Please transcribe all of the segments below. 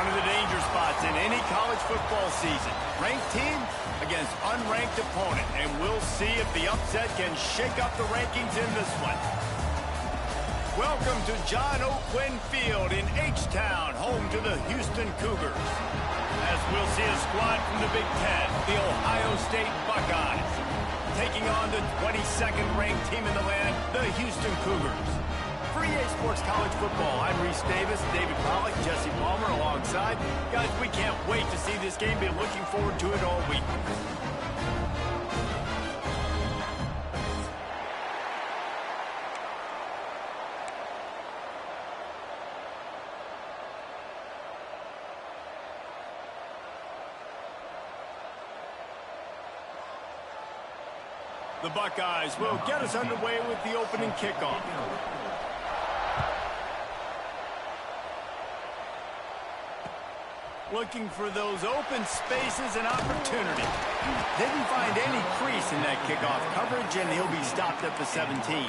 One of the danger spots in any college football season. Ranked team against unranked opponent. And we'll see if the upset can shake up the rankings in this one. Welcome to John O. Quinn Field in H-Town, home to the Houston Cougars. As we'll see a squad from the Big Ten, the Ohio State Buckeyes, taking on the 22nd ranked team in the land, the Houston Cougars. For EA Sports College Football, I'm Reese Davis, David Pollack, Jesse Palmer alongside. Guys, we can't wait to see this game. Been looking forward to it all week. The Buckeyes will get us underway with the opening kickoff. Looking for those open spaces and opportunity. Didn't find any crease in that kickoff coverage, and he'll be stopped at the 17.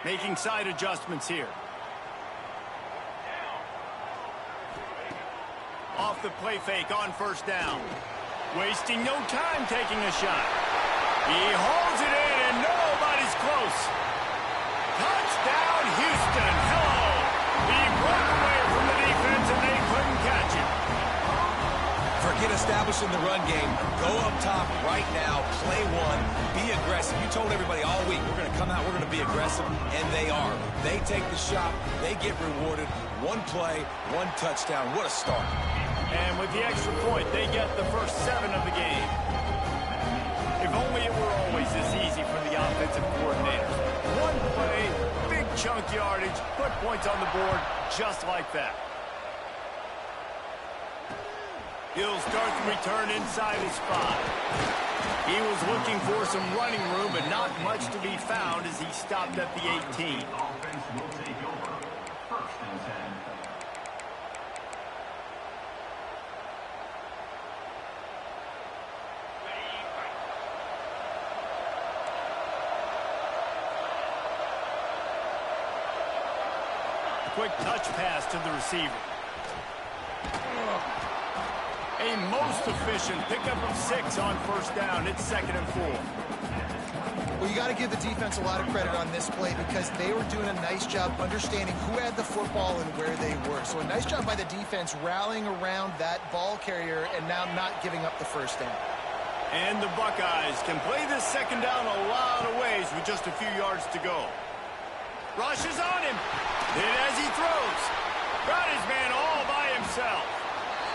Making side adjustments here. Off the play fake on first down. Wasting no time taking a shot. He holds it in and nobody's close. Touchdown Houston. Hello. He broke away from the defense and they couldn't catch him. Forget establishing the run game. Go up top right now. Play one. Be aggressive. You told everybody all week, we're going to come out, we're going to be aggressive, and they are. They take the shot. They get rewarded. One play, one touchdown. What a start. And with the extra point, they get the first 7 of the game. If only it were always this easy for the offensive coordinators. One play, big chunk yardage, put points on the board just like that. He'll start the return inside his 5. He was looking for some running room, but not much to be found as he stopped at the 18. Offense will take over. First and 10. Quick touch pass to the receiver. A most efficient pickup of 6 on first down. It's 2nd and 4. Well, you got to give the defense a lot of credit on this play because they were doing a nice job understanding who had the football and where they were. So a nice job by the defense rallying around that ball carrier and now not giving up the first down. And the Buckeyes can play this 2nd down a lot of ways with just a few yards to go. Rushes on him. Hit as he throws. Got his man all by himself.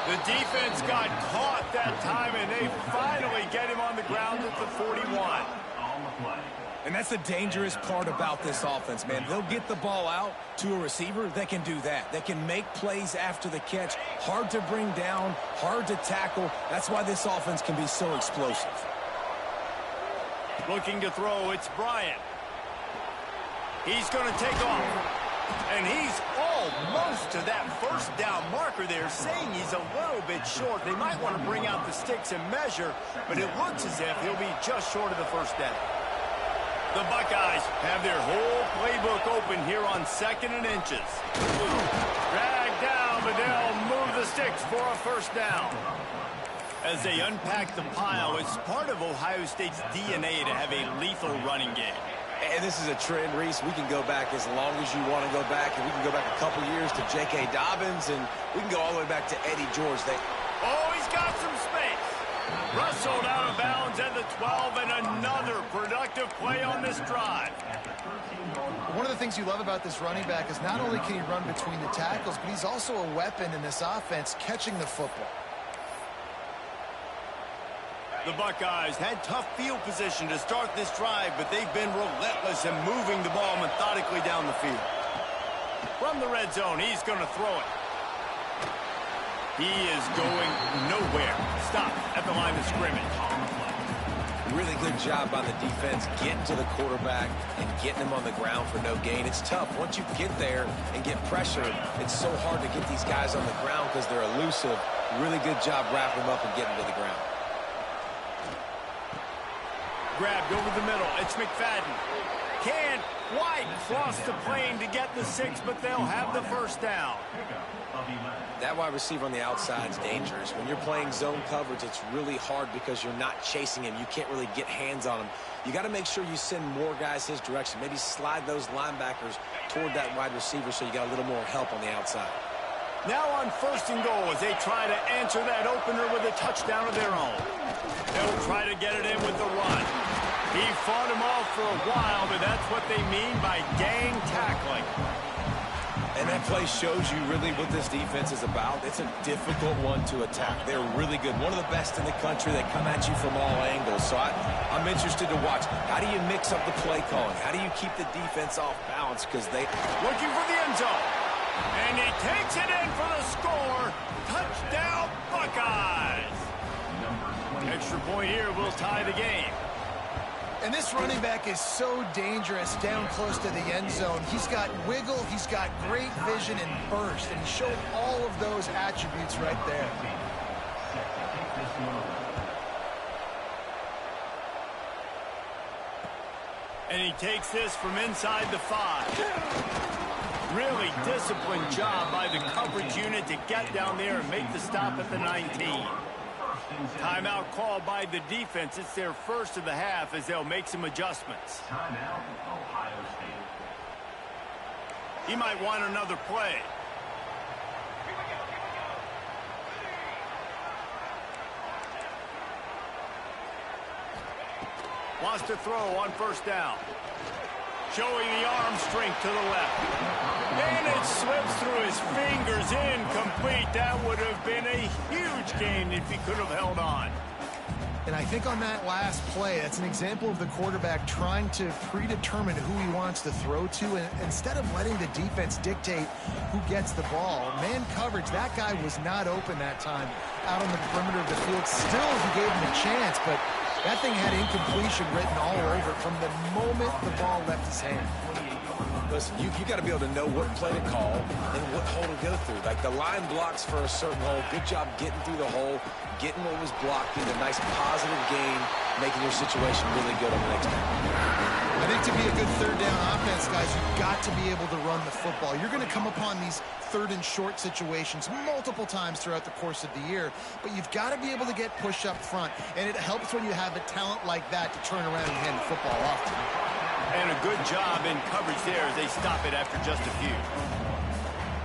The defense got caught that time, and they finally get him on the ground at the 41. And that's the dangerous part about this offense, man. They'll get the ball out to a receiver. They can do that. They can make plays after the catch. Hard to bring down, hard to tackle. That's why this offense can be so explosive. Looking to throw, it's Bryant. He's going to take off. And he's almost to that first down marker there, saying he's a little bit short. They might want to bring out the sticks and measure, but it looks as if he'll be just short of the first down. The Buckeyes have their whole playbook open here on 2nd and inches. Dragged down, but they'll move the sticks for a first down. As they unpack the pile, it's part of Ohio State's DNA to have a lethal running game. And this is a trend, Reese. We can go back as long as you want to go back, and we can go back a couple years to J.K. Dobbins, and we can go all the way back to Eddie George. Oh, he's got some space. Rustled out of bounds at the 12, and another productive play on this drive. One of the things you love about this running back is not only can he run between the tackles, but he's also a weapon in this offense catching the football. The Buckeyes had tough field position to start this drive, but they've been relentless in moving the ball methodically down the field. From the red zone, he's going to throw it. He is going nowhere. Stop at the line of scrimmage. Really good job by the defense getting to the quarterback and getting him on the ground for no gain. It's tough. Once you get there and get pressure, it's so hard to get these guys on the ground because they're elusive. Really good job wrapping them up and getting to the ground. grabbed over the middle. It's McFadden. Can't quite cross the plane to get the 6, but they'll have the first down. That wide receiver on the outside is dangerous. When you're playing zone coverage, it's really hard because you're not chasing him. You can't really get hands on him. You got to make sure you send more guys his direction. Maybe slide those linebackers toward that wide receiver so you got a little more help on the outside. Now on 1st and goal as they try to answer that opener with a touchdown of their own. They'll try to get it in with the run. He fought him off for a while, but that's what they mean by gang tackling. And that play shows you really what this defense is about. It's a difficult one to attack. They're really good. One of the best in the country. They come at you from all angles. So I'm interested to watch. How do you mix up the play calling? How do you keep the defense off balance? Because they... Looking for the end zone. And he takes it in for the score. Touchdown, Buckeyes. Extra point here will tie the game. And this running back is so dangerous down close to the end zone. He's got wiggle, he's got great vision and burst, and he showed all of those attributes right there. And he takes this from inside the 5. Really disciplined job by the coverage unit to get down there and make the stop at the 19. Timeout called by the defense. It's their first of the half as they'll make some adjustments. Timeout, Ohio State. He might want another play. Wants to throw on 1st down. Showing the arm strength to the left. And it slips through his fingers, incomplete. That would have been a huge gain if he could have held on. And I think on that last play, that's an example of the quarterback trying to predetermine who he wants to throw to, and instead of letting the defense dictate who gets the ball. Man coverage, that guy was not open that time out on the perimeter of the field. Still, he gave him a chance, but that thing had incompletion written all over it from the moment the ball left his hand. Listen, you got to be able to know what play to call and what hole to go through. Like the line blocks for a certain hole. Good job getting through the hole, getting what was blocked, getting a nice positive gain, making your situation really good on the next time. I think to be a good 3rd down offense, guys, you've got to be able to run the football. You're going to come upon these 3rd and short situations multiple times throughout the course of the year, but you've got to be able to get push up front, and it helps when you have a talent like that to turn around and hand the football off to. And a good job in coverage there as they stop it after just a few.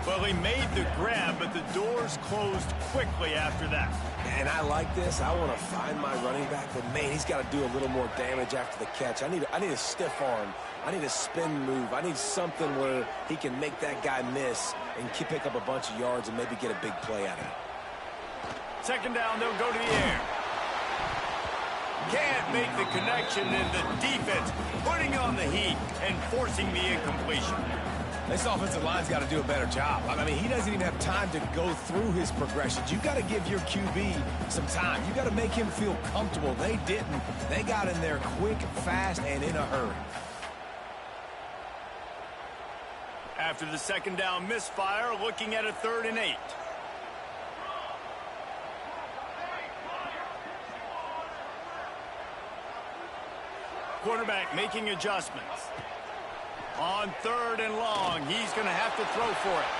Well, he made the grab, but the doors closed quickly after that. And I like this. I want to find my running back, but man, he's got to do a little more damage after the catch. I need a stiff arm. I need a spin move. I need something where he can make that guy miss and pick up a bunch of yards and maybe get a big play out of it. 2nd down, they'll go to the air. Can't make the connection, and the defense putting on the heat and forcing the incompletion. This offensive line's got to do a better job. I mean, he doesn't even have time to go through his progressions. You got to give your QB some time. You got to make him feel comfortable. They didn't. They got in there quick, fast, and in a hurry. After the 2nd down misfire, looking at a 3rd and 8. Quarterback making adjustments. On 3rd and long, he's going to have to throw for it.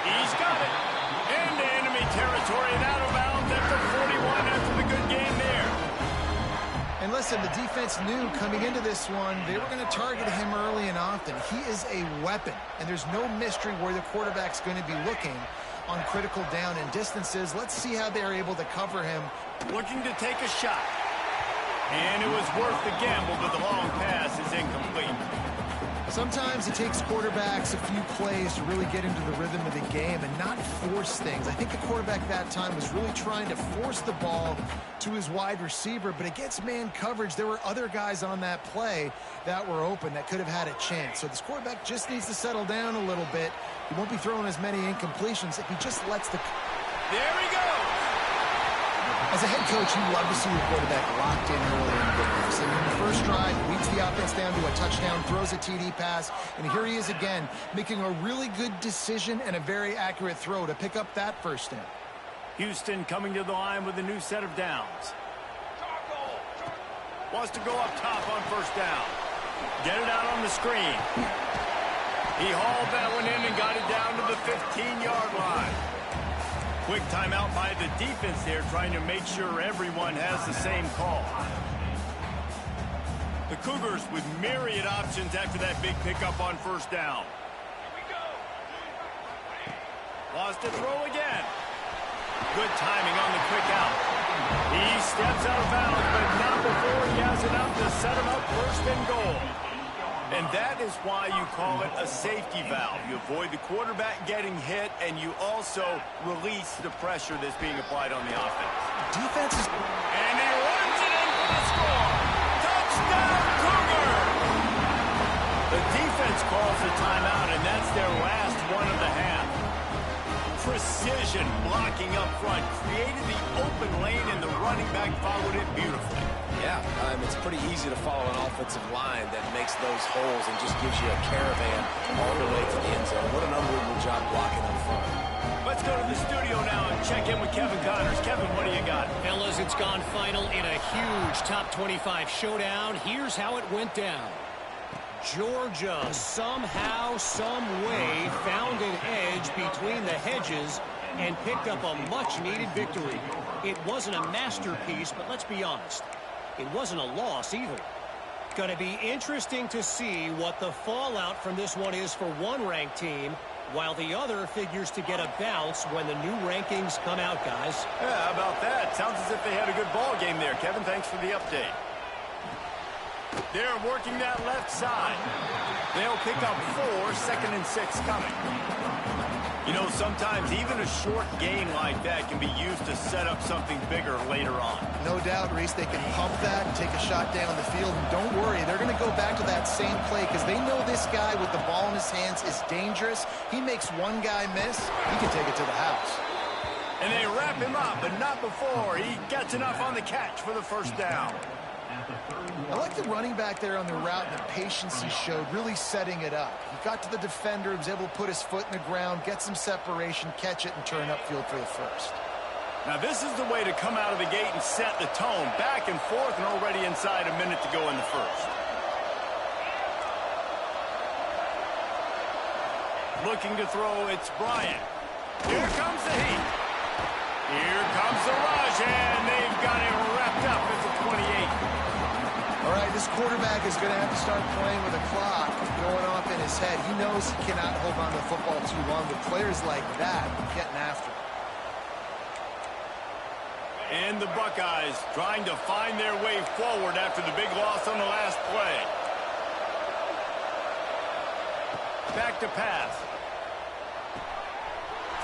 He's got it. Into enemy territory and out of bounds after 41 after the good game there. And listen, the defense knew coming into this one, they were going to target him early and often. He is a weapon, and there's no mystery where the quarterback's going to be looking on critical down and distances. Let's see how they're able to cover him. Looking to take a shot. And it was worth the gamble, but the long pass is incomplete. Sometimes it takes quarterbacks a few plays to really get into the rhythm of the game and not force things. I think the quarterback that time was really trying to force the ball to his wide receiver, but against man coverage, there were other guys on that play that were open that could have had a chance. So this quarterback just needs to settle down a little bit. He won't be throwing as many incompletions if he just lets the... There he goes! As a head coach, you love to see your quarterback locked in early in the game. So in the first drive, leads the offense down to a touchdown, throws a TD pass, and here he is again, making a really good decision and a very accurate throw to pick up that 1st down. Houston coming to the line with a new set of downs. Wants to go up top on first down. Get it out on the screen. He hauled that one in and got it down to the 15-yard line. Quick timeout by the defense there, trying to make sure everyone has the same call. The Cougars with myriad options after that big pickup on first down. Lost a throw again. Good timing on the quick out. He steps out of bounds, but not before he has enough to set him up first and goal. And that is why you call it a safety valve. You avoid the quarterback getting hit, and you also release the pressure that's being applied on the offense. Defense is... And he runs it in for the score. Touchdown, Cougar! The defense calls the timeout, and that's their last one of the half. Precision blocking up front, created the open lane, and the running back followed it beautifully. Yeah, it's pretty easy to follow an offensive line that makes those holes and just gives you a caravan all the way to the end zone. What an unbelievable job blocking up front. Let's go to the studio now and check in with Kevin Connors. Kevin, what do you got? Fellas, it's gone final in a huge top 25 showdown. Here's how it went down. Georgia somehow, some way found an edge between the hedges and picked up a much-needed victory. It wasn't a masterpiece, but let's be honest, it wasn't a loss either. Going to be interesting to see what the fallout from this one is for one ranked team, while the other figures to get a bounce when the new rankings come out, guys. Yeah, how about that? Sounds as if they had a good ball game there. Kevin, thanks for the update. They're working that left side. They'll pick up 4, 2nd and 6 coming. You know, sometimes even a short gain like that can be used to set up something bigger later on. No doubt, Reese, they can pump that and take a shot down the field. And don't worry, they're going to go back to that same play because they know this guy with the ball in his hands is dangerous. He makes one guy miss, he can take it to the house. And they wrap him up, but not before he gets enough on the catch for the first down. I like the running back there on the route and the patience he showed, really setting it up. He got to the defender, he was able to put his foot in the ground, get some separation, catch it, and turn upfield for the first. Now this is the way to come out of the gate and set the tone. Back and forth and already inside a minute to go in the first. Looking to throw, it's Bryant. Here comes the heat. Here comes the rush, and they've got it wrapped up at the 28. All right, this quarterback is going to have to start playing with a clock going off in his head. He knows he cannot hold on to the football too long, but players like that getting after him. And the Buckeyes trying to find their way forward after the big loss on the last play. Back to pass.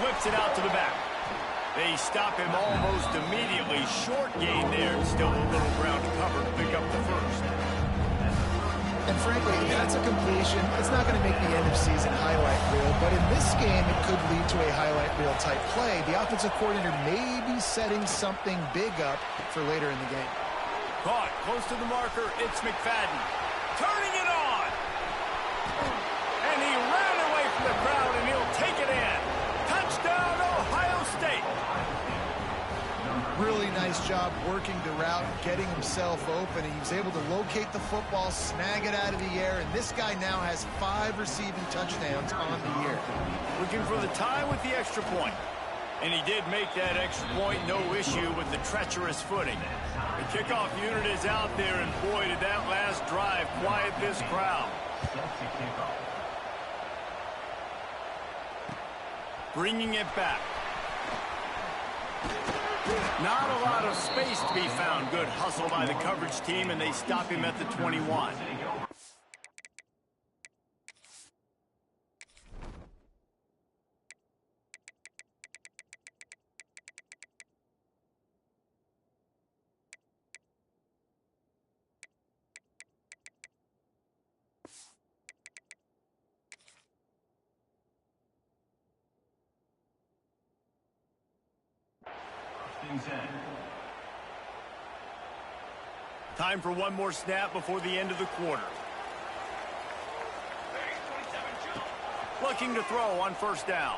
Flips it out to the back. They stop him almost immediately. Short gain there. Still a little ground to cover to pick up the first. And frankly, that's a completion. It's not going to make the end of season highlight reel, but in this game, it could lead to a highlight reel type play. The offensive coordinator may be setting something big up for later in the game. Caught close to the marker. It's McFadden. Turning it on. And he ran away from the crowd, and he'll take it in. Touchdown, Ohio State. Really nice job working the route, getting himself open. He was able to locate the football, snag it out of the air, and this guy now has 5 receiving touchdowns on the year. Looking for the tie with the extra point. And he did make that extra point, no issue with the treacherous footing. The kickoff unit is out there, and boy, did that last drive quiet this crowd. Bringing it back. Not a lot of space to be found. Good hustle by the coverage team, and they stop him at the 21. Time for one more snap before the end of the quarter. Looking to throw on first down.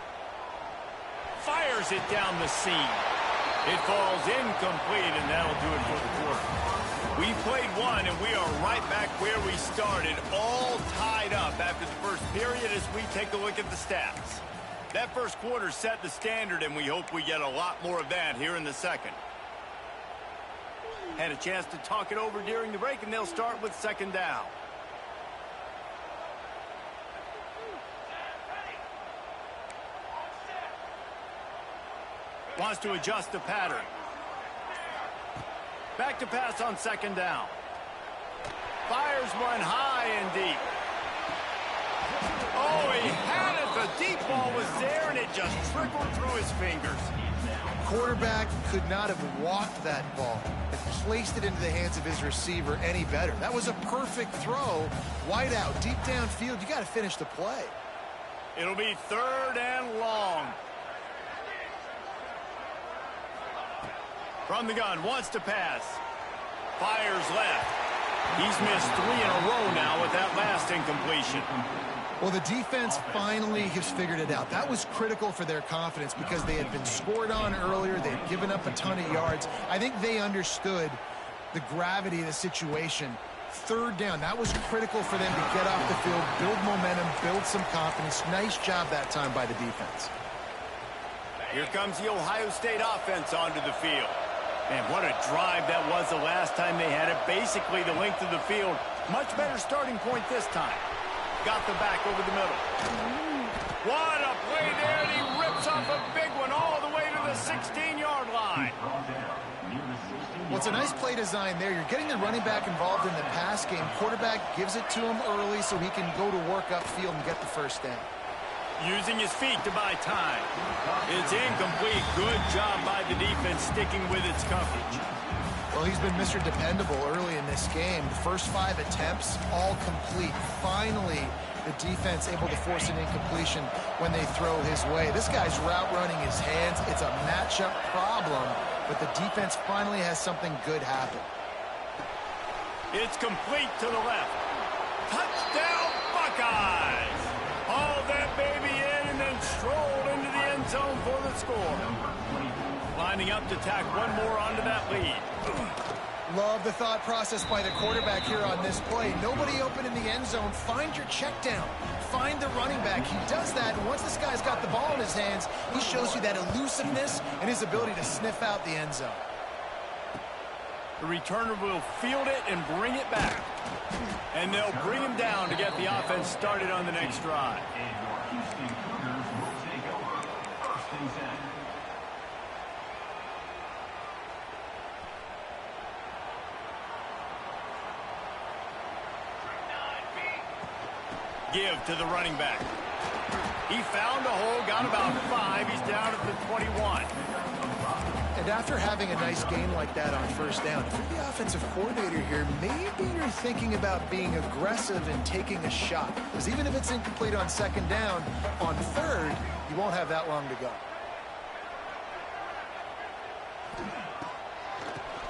Fires it down the seam. It falls incomplete, and that'll do it for the quarter. We played one, and we are right back where we started, all tied up after the first period as we take a look at the stats. That first quarter set the standard, and we hope we get a lot more of that here in the second. Had a chance to talk it over during the break, and they'll start with second down. Wants to adjust the pattern. Back to pass on second down. Fires one high and deep. Oh, he had it. The deep ball was there, and it just trickled through his fingers. Quarterback could not have walked that ball and placed it into the hands of his receiver any better. That was a perfect throw. Wide out, deep downfield. You got to finish the play. It'll be third and long. From the gun, wants to pass. Fires left. He's missed 3 in a row now with that last incompletion. Well, the defense finally has figured it out. That was critical for their confidence because they had been scored on earlier. They had given up a ton of yards. I think they understood the gravity of the situation. Third down, that was critical for them to get off the field, build momentum, build some confidence. Nice job that time by the defense. Here comes the Ohio State offense onto the field. Man, what a drive that was the last time they had it. Basically the length of the field. Much better starting point this time. Got the back over the middle. What a play there, and he rips off a big one all the way to the 16-yard line. Well, it's a nice play design there. You're getting the running back involved in the pass game. Quarterback gives it to him early so he can go to work upfield and get the first down. Using his feet to buy time. It's incomplete. Good job by the defense sticking with its coverage. Well, he's been Mr. Dependable early in this game. The first 5 attempts, all complete. Finally, the defense able to force an incompletion when they throw his way. This guy's route running his hands. It's a matchup problem, but the defense finally has something good happen. It's complete to the left. Touchdown, Buckeyes! Haul that baby in and then stroll into the end zone for the score. Lining up to tack one more onto that lead. Love the thought process by the quarterback here on this play. Nobody open in the end zone. Find your check down. Find the running back. He does that, and once this guy's got the ball in his hands, he shows you that elusiveness and his ability to sniff out the end zone. The returner will field it and bring it back. And they'll bring him down to get the offense started on the next drive. Give to the running back. He found a hole, got about 5. He's down at the 21. And after having a nice game like that on first down, if you're the offensive coordinator here, maybe you're thinking about being aggressive and taking a shot. Because even if it's incomplete on second down, on third, you won't have that long to go.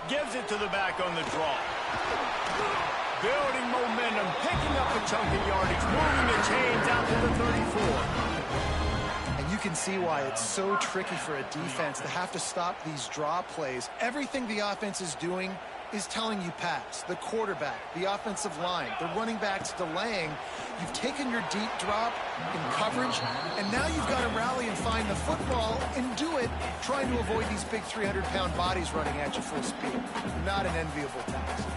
Gives it to the back on the draw. Building momentum, picking up a chunk of yardage, moving the chains out to the 34. You can see why it's so tricky for a defense to have to stop these draw plays. Everything the offense is doing is telling you pass. The quarterback, the offensive line, the running backs delaying. You've taken your deep drop in coverage, and now you've got to rally and find the football and do it, trying to avoid these big 300-pound bodies running at you full speed. Not an enviable task.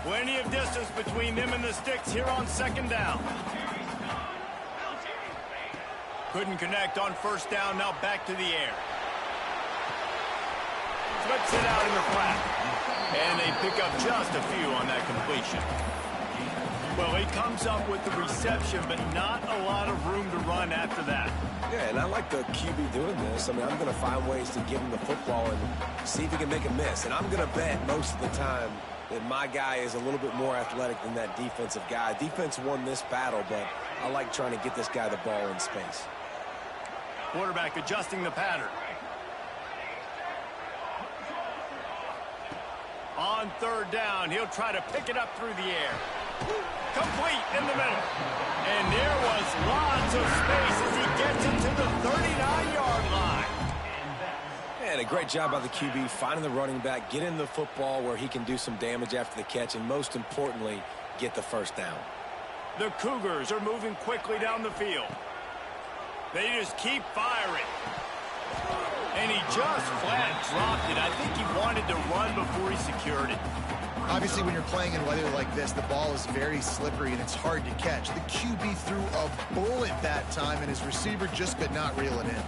Plenty of distance between them and the sticks here on second down. Couldn't connect on first down, now back to the air. Flips it out in the flat. And they pick up just a few on that completion. Well, he comes up with the reception, but not a lot of room to run after that. Yeah, and I like the QB doing this. I mean, I'm going to find ways to give him the football and see if he can make a miss. And I'm going to bet most of the time that my guy is a little bit more athletic than that defensive guy. Defense won this battle, but I like trying to get this guy the ball in space. Quarterback adjusting the pattern. On third down, he'll try to pick it up through the air. Complete in the middle. And there was lots of space as he gets it to the 39-yard line. And a great job by the QB finding the running back, getting the football where he can do some damage after the catch, and most importantly, get the first down. The Cougars are moving quickly down the field. They just keep firing. And he just flat dropped it. I think he wanted to run before he secured it. Obviously, when you're playing in weather like this, the ball is very slippery and it's hard to catch. The QB threw a bullet that time, and his receiver just could not reel it in.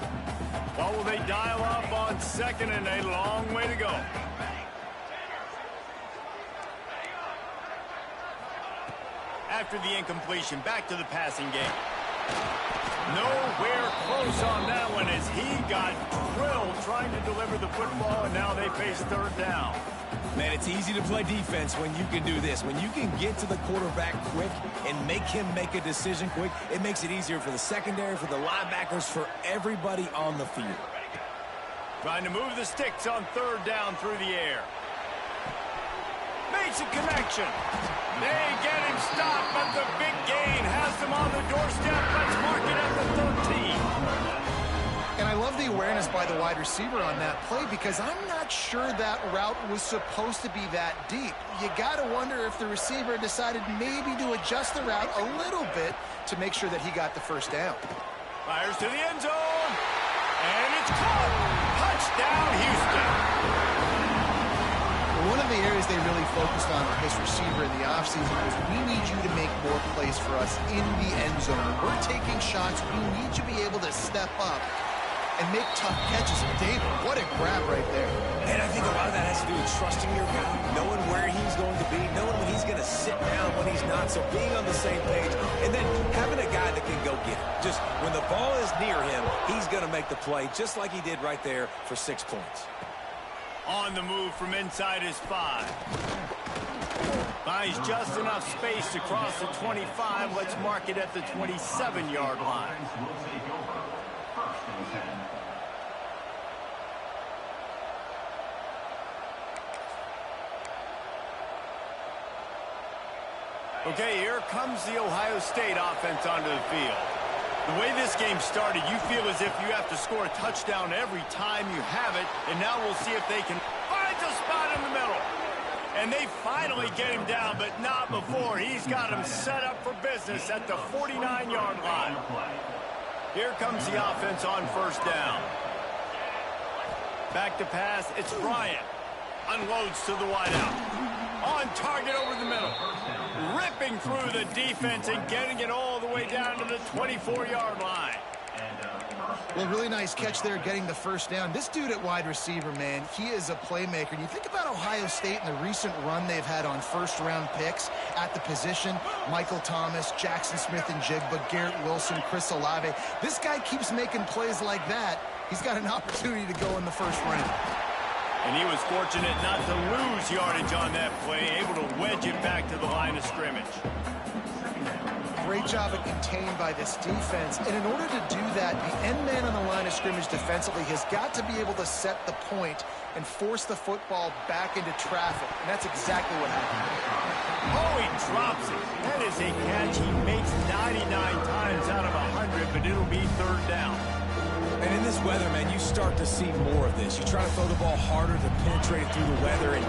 Well, will they dial up on second, and a long way to go. After the incompletion, back to the passing game. Nowhere close on that one as he got drilled trying to deliver the football, and now they face third down. Man, it's easy to play defense when you can do this. When you can get to the quarterback quick and make him make a decision quick, it makes it easier for the secondary, for the linebackers, for everybody on the field. Trying to move the sticks on third down through the air. Makes a connection. They get him stopped, but the big gain has them on the doorstep. Let's mark it at the 13. And I love the awareness by the wide receiver on that play, because I'm not sure that route was supposed to be that deep. You got to wonder if the receiver decided maybe to adjust the route a little bit to make sure that he got the first down. Fires to the end zone. And it's caught. Touchdown, Houston. One of the areas they really focused on his receiver in the offseason was, we need you to make more plays for us in the end zone. We're taking shots. We need you to be able to step up and make tough catches. David, what a grab right there. And I think a lot of that has to do with trusting your guy, knowing where he's going to be, knowing when he's going to sit down, when he's not, so being on the same page, and then having a guy that can go get it. Just when the ball is near him, he's going to make the play, just like he did right there for 6 points. On the move from inside his 5. Buys just enough space to cross the 25. Let's mark it at the 27-yard line. Okay, here comes the Ohio State offense onto the field. The way this game started, you feel as if you have to score a touchdown every time you have it, and now we'll see if they can find a spot in the middle. And they finally get him down, but not before. He's got him set up for business at the 49-yard line. Here comes the offense on first down. Back to pass, it's Bryant. Unloads to the wideout. On target over the middle. Ripping through the defense and getting it all the way down to the 24-yard line. Well, really nice catch there, getting the first down. This dude at wide receiver, man, he is a playmaker. And you think about Ohio State and the recent run they've had on first-round picks at the position. Michael Thomas, Jackson Smith and Jigba, Garrett Wilson, Chris Olave. This guy keeps making plays like that. He's got an opportunity to go in the first round. And he was fortunate not to lose yardage on that play, able to wedge it back to the line of scrimmage. Great job of contained by this defense. And in order to do that, the end man on the line of scrimmage defensively has got to be able to set the point and force the football back into traffic. And that's exactly what happened. Oh, he drops it. That is a catch he makes 99 times out of 100, but it'll be third down. And in this weather, man, you start to see more of this. You try to throw the ball harder to penetrate it through the weather and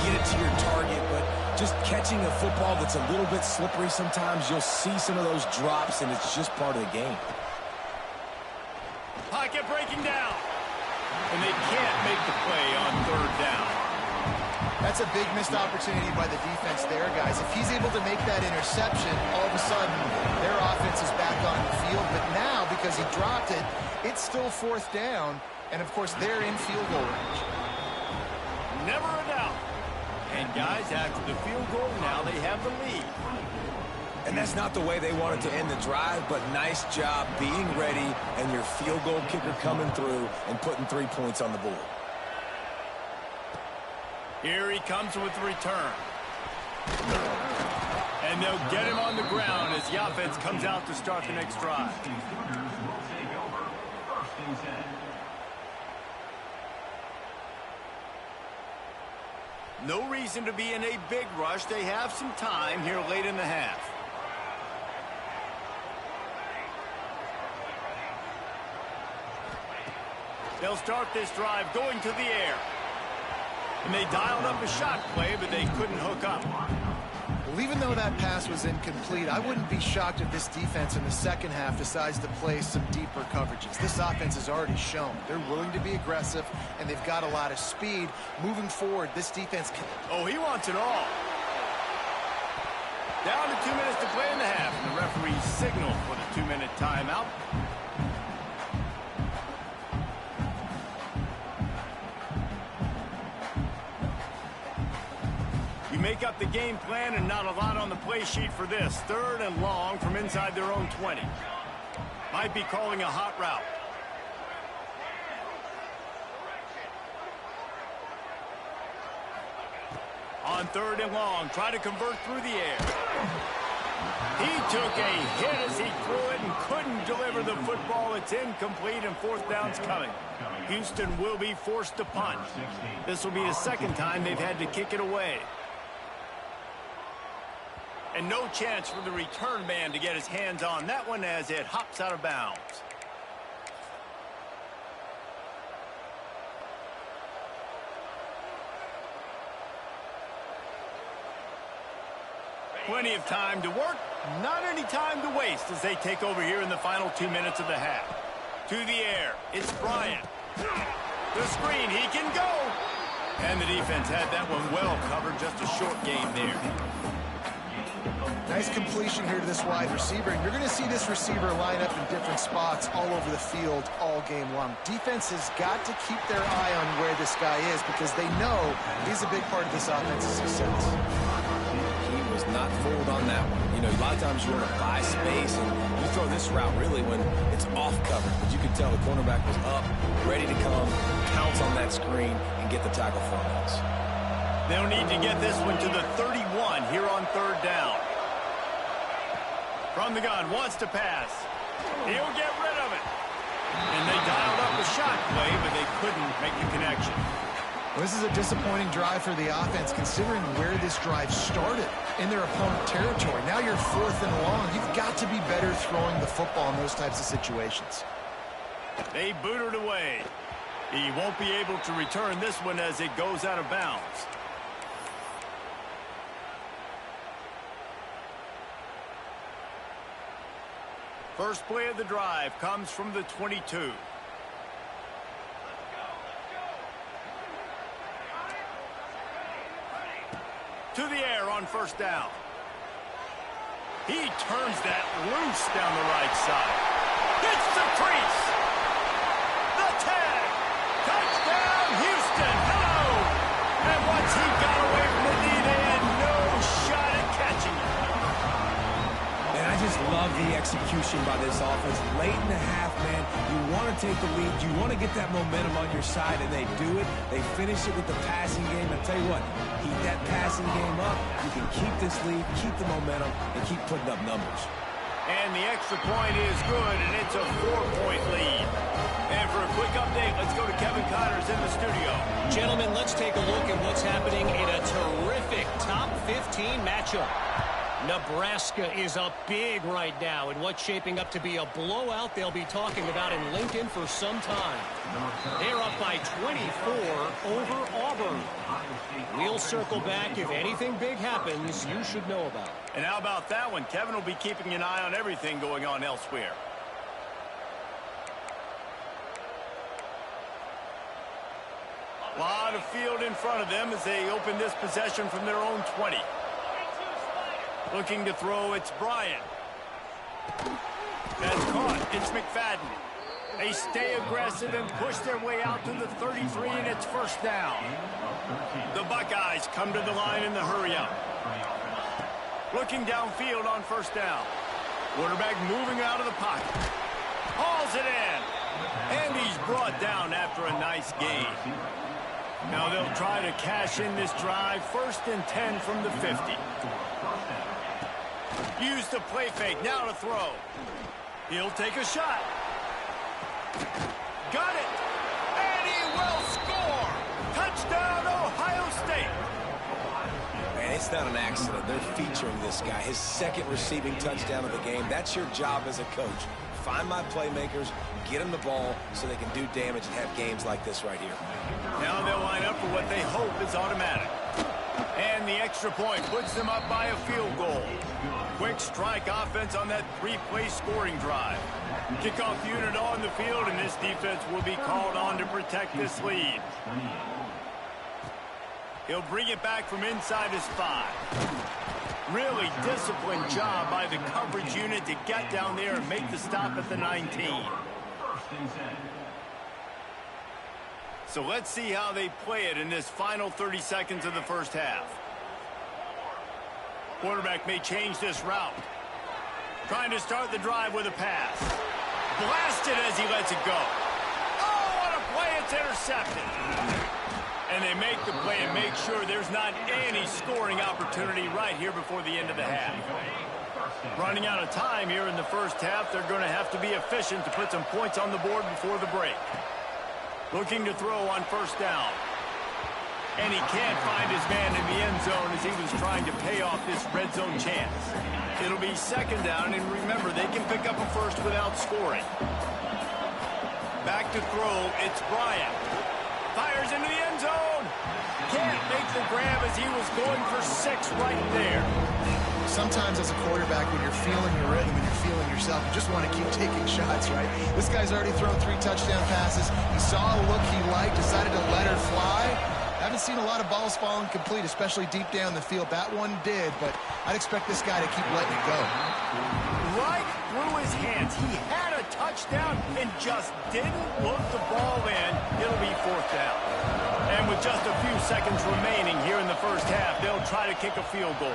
get it to your target, but just catching a football that's a little bit slippery sometimes, you'll see some of those drops, and it's just part of the game. Pocket breaking down. And they can't make the play on third down. That's a big missed opportunity by the defense there, guys. If he's able to make that interception, all of a sudden their offense is back on the field. But now, because he dropped it, it's still fourth down. And, of course, they're in field goal range. Never a doubt. And, guys, after the field goal, now they have the lead. And that's not the way they wanted to end the drive, but nice job being ready and your field goal kicker coming through and putting 3 points on the board. Here he comes with the return. And they'll get him on the ground as the offense comes out to start the next drive. No reason to be in a big rush. They have some time here late in the half. They'll start this drive going to the air. And they dialed up a shot play, but they couldn't hook up. Well, even though that pass was incomplete, I wouldn't be shocked if this defense in the second half decides to play some deeper coverages. This offense has already shown they're willing to be aggressive, and they've got a lot of speed. Moving forward, this defense can... Oh, he wants it all. Down to 2 minutes to play in the half, and the referee signaled for the 2-minute timeout. You make up the game plan and not a lot on the play sheet for this. 3rd and long from inside their own 20. Might be calling a hot route. On 3rd and long, try to convert through the air. He took a hit as he threw it and couldn't deliver the football. It's incomplete and 4th down's coming. Houston will be forced to punt. This will be the 2nd time they've had to kick it away. And no chance for the return man to get his hands on that one as it hops out of bounds. Plenty of time to work, not any time to waste as they take over here in the final 2 minutes of the half. To the air, it's Bryant. The screen, he can go. And the defense had that one well covered, just a short game there. Nice completion here to this wide receiver, and you're going to see this receiver line up in different spots all over the field all game long. Defense has got to keep their eye on where this guy is because they know he's a big part of this offense's success. He was not fooled on that one. You know, a lot of times you want to buy space, and you throw this route really when it's off cover. But you can tell the cornerback was up, ready to come, pounce on that screen, and get the tackle for him. They'll need to get this one to the 31 here on 3rd down. From the gun, wants to pass. He'll get rid of it. And they dialed up a shot play, but they couldn't make the connection. Well, this is a disappointing drive for the offense, considering where this drive started in their opponent territory. Now you're 4th and long. You've got to be better throwing the football in those types of situations. They boot it away. He won't be able to return this one as it goes out of bounds. First play of the drive comes from the 22. To the air on 1st down. He turns that loose down the right side. Hits the crease. The tag. Touchdown, Houston. Hello. And once he got away from the knee, they had no shot at catching him. And I just love the execution by this offense. Late in the half, man, you want to take the lead. You want to get that momentum on your side, and they do it. They finish it with the passing game. I tell you what, keep that passing game up. You can keep this lead, keep the momentum, and keep putting up numbers. And the extra point is good, and it's a 4-point lead. And for a quick update, let's go to Kevin Connors in the studio. Gentlemen, let's take a look at what's happening in a terrific top 15 matchup. Nebraska is up big right now in what's shaping up to be a blowout they'll be talking about in Lincoln for some time. They're up by 24 over Auburn. We'll circle back. If anything big happens, you should know about it. And how about that one? Kevin will be keeping an eye on everything going on elsewhere. A lot of field in front of them as they open this possession from their own 20. Looking to throw, it's Bryant. That's caught. It's McFadden. They stay aggressive and push their way out to the 33, and it's 1st down. The Buckeyes come to the line in the hurry-up. Looking downfield on 1st down. Quarterback moving out of the pocket. Hauls it in. And he's brought down after a nice gain. Now they'll try to cash in this drive. 1st and 10 from the 50. Use the play fake, now to throw. He'll take a shot. Got it. And he will score. Touchdown, Ohio State. Man, it's not an accident. They're featuring this guy. His 2nd receiving touchdown of the game. That's your job as a coach. find my playmakers, get them the ball so they can do damage and have games like this right here. Now they'll line up for what they hope is automatic. And the extra point puts them up by a field goal. Quick strike offense on that three-play scoring drive. Kickoff unit on the field, and this defense will be called on to protect this lead. He'll bring it back from inside his 5. Really disciplined job by the coverage unit to get down there and make the stop at the 19. So let's see how they play it in this final 30 seconds of the first half. Quarterback may change this route. Trying to start the drive with a pass. Blasted as he lets it go. Oh, what a play. It's intercepted. And they make the play and make sure there's not any scoring opportunity right here before the end of the half. Running out of time here in the first half, they're going to have to be efficient to put some points on the board before the break. Looking to throw on first down. And he can't find his man in the end zone as he was trying to pay off this red zone chance. It'll be second down, and remember, they can pick up a first without scoring. Back to throw, it's Bryant. Fires into the end zone. Can't make the grab as he was going for 6 right there. Sometimes as a quarterback, when you're feeling your rhythm and you're feeling yourself, you just want to keep taking shots, right? This guy's already thrown 3 touchdown passes. He saw a look he liked, decided to let her fly. Haven't seen a lot of balls falling complete, especially deep down the field. That one did, but I'd expect this guy to keep letting it go. Right through his hands. He had a touchdown and just didn't look the ball in. It'll be 4th down. And with just a few seconds remaining here in the first half, they'll try to kick a field goal.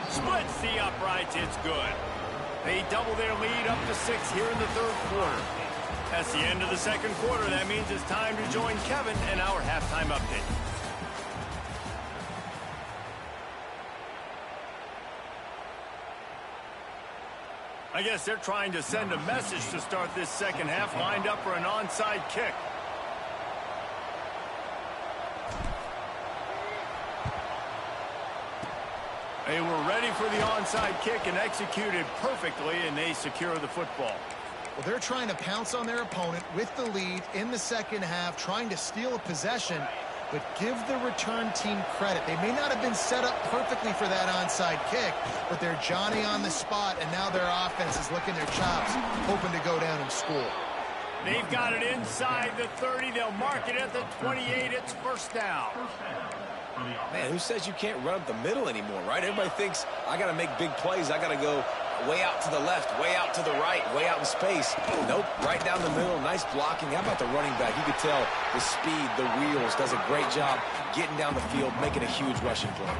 Splits the uprights. It's good. They double their lead up to 6 here in the 3rd quarter. That's the end of the 2nd quarter. That means it's time to join Kevin in our halftime update. I guess they're trying to send a message to start this 2nd half, lined up for an onside kick. They were ready for the onside kick and executed perfectly, and they secure the football. Well, they're trying to pounce on their opponent with the lead in the 2nd half, trying to steal a possession, but give the return team credit. They may not have been set up perfectly for that onside kick, but they're Johnny on the spot, and now their offense is licking their chops, hoping to go down and score. They've got it inside the 30. They'll mark it at the 28. It's first down. Man, who says you can't run up the middle anymore, right? Everybody thinks I got to make big plays. I got to go way out to the left, way out to the right, way out in space. Nope, right down the middle. Nice blocking. How about the running back? You could tell the speed, the wheels, does a great job getting down the field, making a huge rushing play.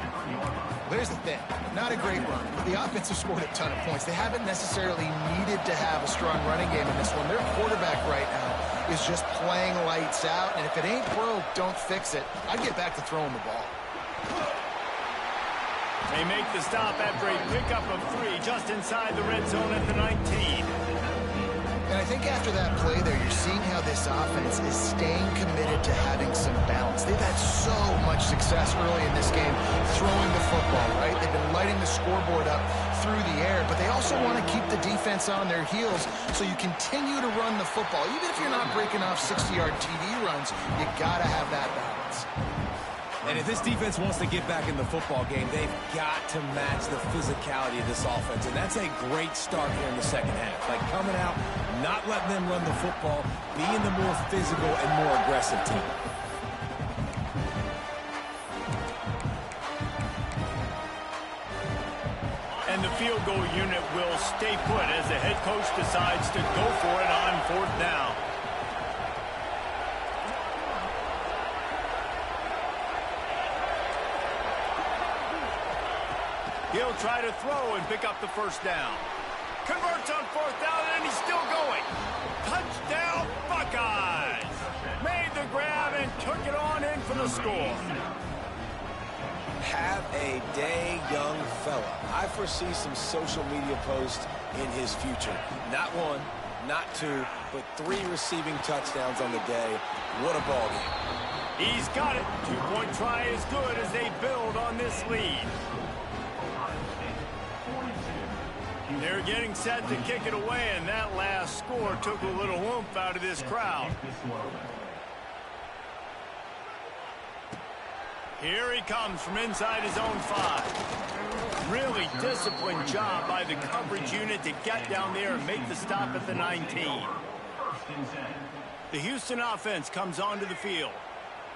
There's the thing. Not a great run. The offense has scored a ton of points. They haven't necessarily needed to have a strong running game in this one. Their quarterback right now is just playing lights out, and if it ain't broke, don't fix it. I'd get back to throwing the ball. They make the stop after a pickup of 3 just inside the red zone at the 19. And I think after that play there, you're seeing how this offense is staying committed to having some balance. They've had so much success early in this game throwing the football, right? They've been lighting the scoreboard up through the air, but they also want to keep the defense on their heels, so you continue to run the football. Even if you're not breaking off 60-yard TD runs, you got to have that balance. And if this defense wants to get back in the football game, they've got to match the physicality of this offense. And that's a great start here in the 2nd half. Like coming out, not letting them run the football, being the more physical and more aggressive team. And the field goal unit will stay put as the head coach decides to go for it on 4th down. He'll try to throw and pick up the first down. Converts on 4th down, and he's still going. Touchdown, Buckeyes! Made the grab and took it on in for the score. Have a day, young fella. I foresee some social media posts in his future. Not 1, not 2, but 3 receiving touchdowns on the day. What a ball game. He's got it. 2-point try is good as they build on this lead. They're getting set to kick it away, and that last score took a little oomph out of this crowd. Here he comes from inside his own 5. Really disciplined job by the coverage unit to get down there and make the stop at the 19. The Houston offense comes onto the field.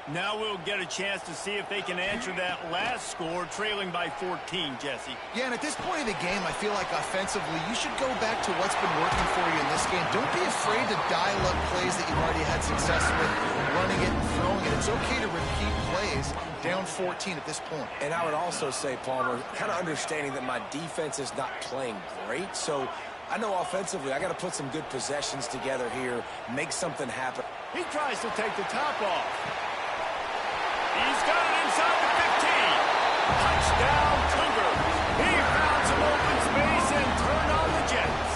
Now we'll get a chance to see if they can answer that last score, trailing by 14, Jesse. Yeah, and at this point of the game, I feel like offensively, you should go back to what's been working for you in this game. Don't be afraid to dial up plays that you've already had success with, running it and throwing it. It's okay to repeat plays down 14 at this point. And I would also say, Palmer, kind of understanding that my defense is not playing great, so I know offensively I got to put some good possessions together here, make something happen. He tries to take the top off. He's got it inside the 15. Touchdown, Cougars. He found some open space and turned on the Jets.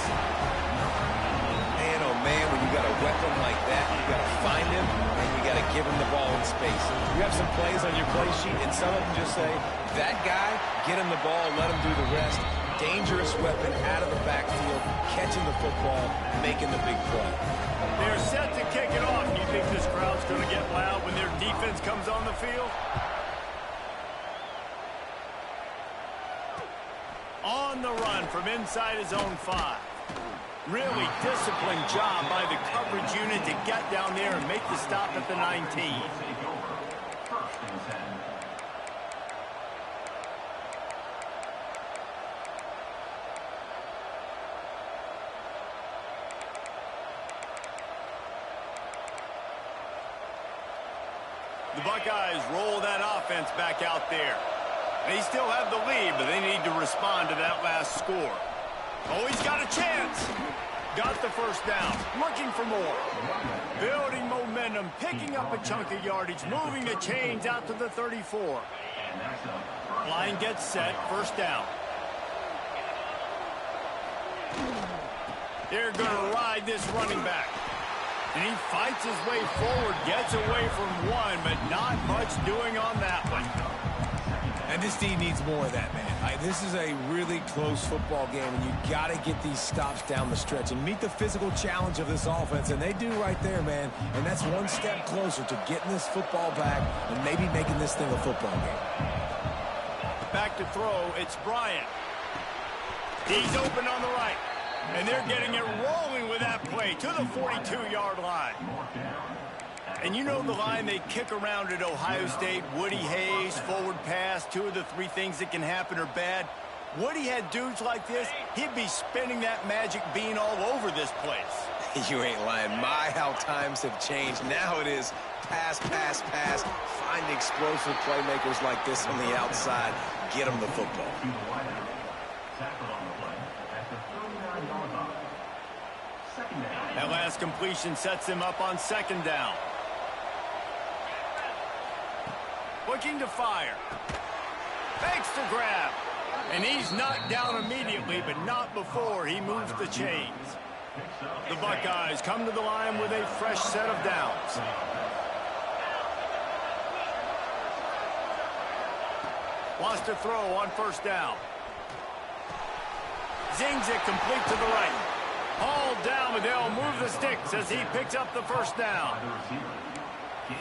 Man, oh man, when you got a weapon like that, you got to find him and you got to give him the ball in space. You have some plays on your play sheet, and some of them just say, that guy, get him the ball, let him do the rest. Dangerous weapon out of the backfield, catching the football, making the big play. They're set to kick it off. Do you think this crowd's going to get loud when their defense comes on the field? On the run from inside his own 5. Really disciplined job by the coverage unit to get down there and make the stop at the 19. The Buckeyes roll that offense back out there. They still have the lead, but they need to respond to that last score. Oh, he's got a chance. Got the first down. Looking for more. Building momentum, picking up a chunk of yardage, moving the chains out to the 34. Line gets set, first down. They're going to ride this running back. And he fights his way forward, gets away from one, but not much doing on that one. And this team needs more of that, man. This is a really close football game, and you got to get these stops down the stretch and meet the physical challenge of this offense, and they do right there, man. And that's one step closer to getting this football back and maybe making this thing a football game. Back to throw, it's Bryant. He's open on the right. And they're getting it rolling with that play to the 42-yard line. And you know the line they kick around at Ohio State, Woody Hayes, forward pass, 2 of the 3 things that can happen are bad. Woody had dudes like this, he'd be spinning that magic bean all over this place. You ain't lying. My, how times have changed. Now it is pass, pass, pass. Find explosive playmakers like this on the outside. Get them the football. That last completion sets him up on second down. Looking to fire. Fakes to grab. And he's knocked down immediately, but not before he moves the chains. The Buckeyes come to the line with a fresh set of downs. Wants to throw on first down. Zings it complete to the right. Hauled down, but they'll move the sticks as he picks up the first down.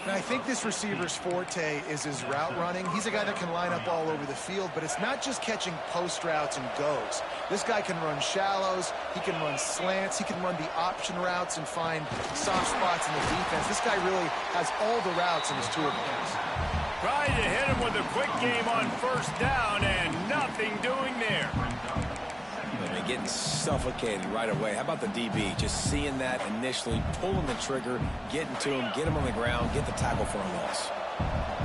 And I think this receiver's forte is his route running. He's a guy that can line up all over the field, but it's not just catching post routes and goes. This guy can run shallows, he can run slants, he can run the option routes and find soft spots in the defense. This guy really has all the routes in his toolbox. Trying to hit him with a quick game on first down, and nothing doing there. Getting suffocated right away. How about the DB? Just seeing that initially, pulling the trigger, getting to him, get him on the ground, get the tackle for a loss.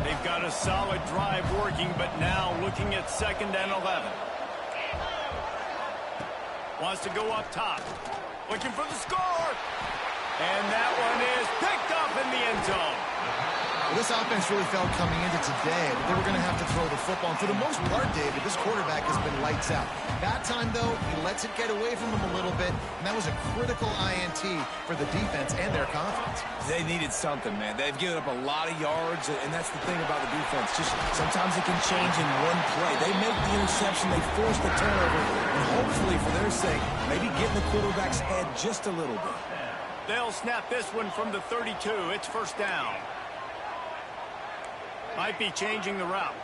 They've got a solid drive working, but now looking at 2nd and 11. Wants to go up top. Looking for the score. And that one is picked up in the end zone. Well, this offense really felt coming into today that they were going to have to throw the football. And for the most part, David, this quarterback has been lights out. That time, though, he lets it get away from him a little bit, and that was a critical INT for the defense and their confidence. They needed something, man. They've given up a lot of yards, and that's the thing about the defense. Just sometimes it can change in one play. They make the interception, they force the turnover, and hopefully, for their sake, maybe get in the quarterback's head just a little bit. They'll snap this one from the 32. It's first down. Might be changing the route.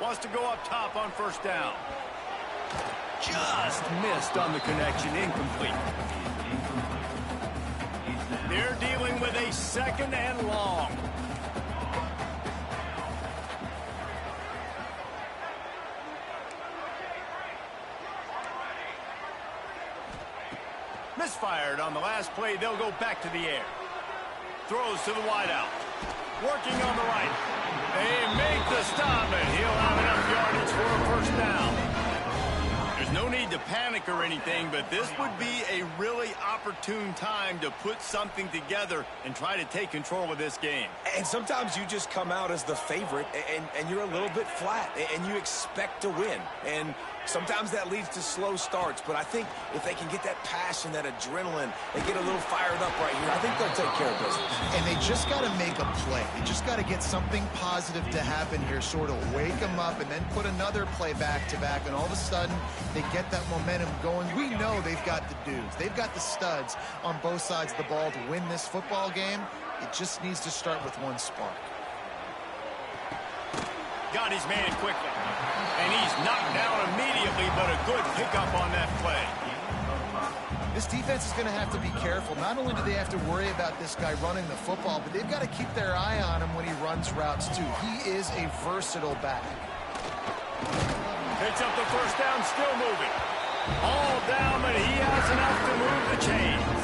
Wants to go up top on first down. Just missed on the connection. Incomplete. They're dealing with a second and long. Misfired on the last play. They'll go back to the air. Throws to the wideout. Working on the right. They make the stop, and he'll have enough yardage for a first down. There's no need to panic or anything, but this would be a really opportune time to put something together and try to take control of this game. And sometimes you just come out as the favorite, and you're a little bit flat, and you expect to win. And sometimes that leads to slow starts, but I think if they can get that passion, that adrenaline, and get a little fired up right here, I think they'll take care of business. And they just got to make a play. They just got to get something positive to happen here, sort of wake them up, and then put another play back-to-back, and all of a sudden they get that momentum going. We know they've got the dudes. They've got the studs on both sides of the ball to win this football game. It just needs to start with one spark. Got his man quickly. And he's knocked down immediately, but a good pickup on that play. This defense is going to have to be careful. Not only do they have to worry about this guy running the football, but they've got to keep their eye on him when he runs routes, too. He is a versatile back. Picks up the first down, still moving. All down, but he has enough to move the chains.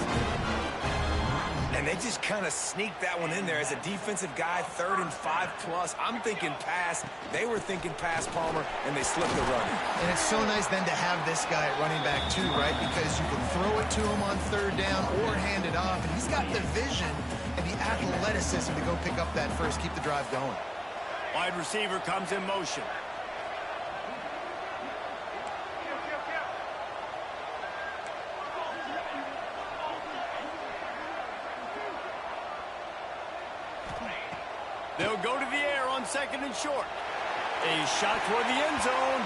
And they just kind of sneaked that one in there as a defensive guy, 3rd and 5+. I'm thinking pass. They were thinking pass, Palmer, and they slipped the run. And it's so nice then to have this guy at running back too, right? Because you can throw it to him on 3rd down or hand it off. And he's got the vision and the athleticism to go pick up that first, keep the drive going. Wide receiver comes in motion. They'll go to the air on 2nd and short. A shot toward the end zone,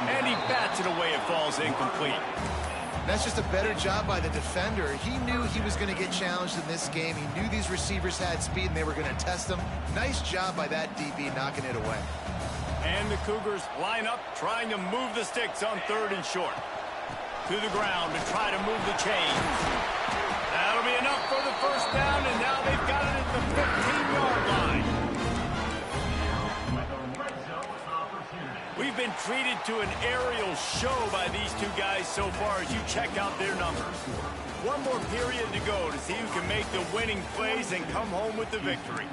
and he bats it away. It falls incomplete. That's just a better job by the defender. He knew he was going to get challenged in this game. He knew these receivers had speed, and they were going to test him. Nice job by that DB knocking it away. And the Cougars line up, trying to move the sticks on 3rd and short. To the ground to try to move the chains. That'll be enough for the first down, and now they've got it at the 15-yard line. We've been treated to an aerial show by these two guys so far as you check out their numbers. One more period to go to see who can make the winning plays and come home with the victory.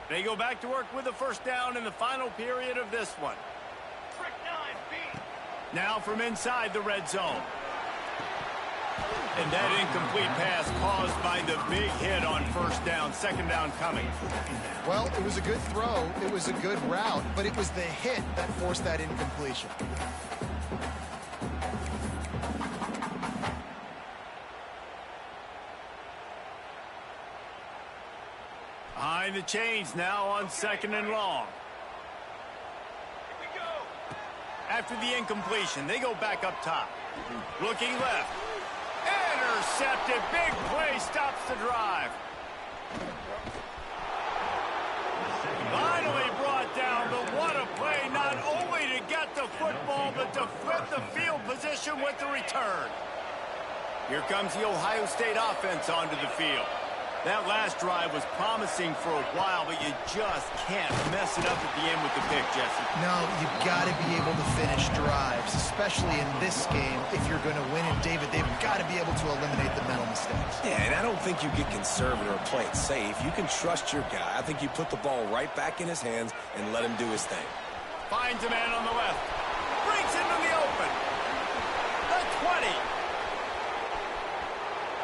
They go back to work with the first down in the final period of this one. Now from inside the red zone. And that incomplete pass caused by the big hit on first down. 2nd down coming. Well, it was a good throw. It was a good route, but it was the hit that forced that incompletion. Behind the chains now on 2nd and long. After the incompletion, they go back up top. Looking left. Intercepted. Big play stops the drive. Finally brought down, but what a play, not only to get the football, but to flip the field position with the return. Here comes the Ohio State offense onto the field. That last drive was promising for a while, but you just can't mess it up at the end with the pick, Jesse. No, you've got to be able to finish drives, especially in this game. If you're going to win it, David, they've got to be able to eliminate the mental mistakes. Yeah, and I don't think you get conservative or play it safe. You can trust your guy. I think you put the ball right back in his hands and let him do his thing. Finds a man on the left. Breaks into the open. The 20.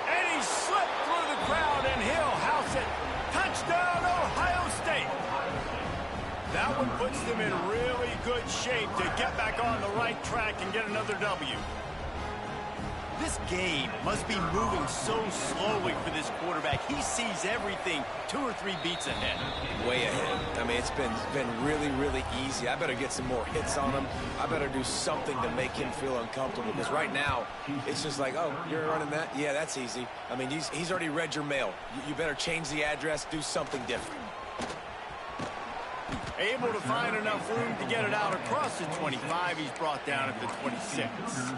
And he slipped through the crowd, and he'll house it. Touchdown, Ohio State. That one puts them in really good shape to get back on the right track and get another W. This game must be moving so slowly for this quarterback. He sees everything 2 or 3 beats ahead. Way ahead. I mean, it's been really, really easy. I better get some more hits on him. I better do something to make him feel uncomfortable, because right now, it's just like, oh, you're running that? Yeah, that's easy. I mean, he's already read your mail. You better change the address, do something different. Able to find enough room to get it out across the 25. He's brought down at the 26.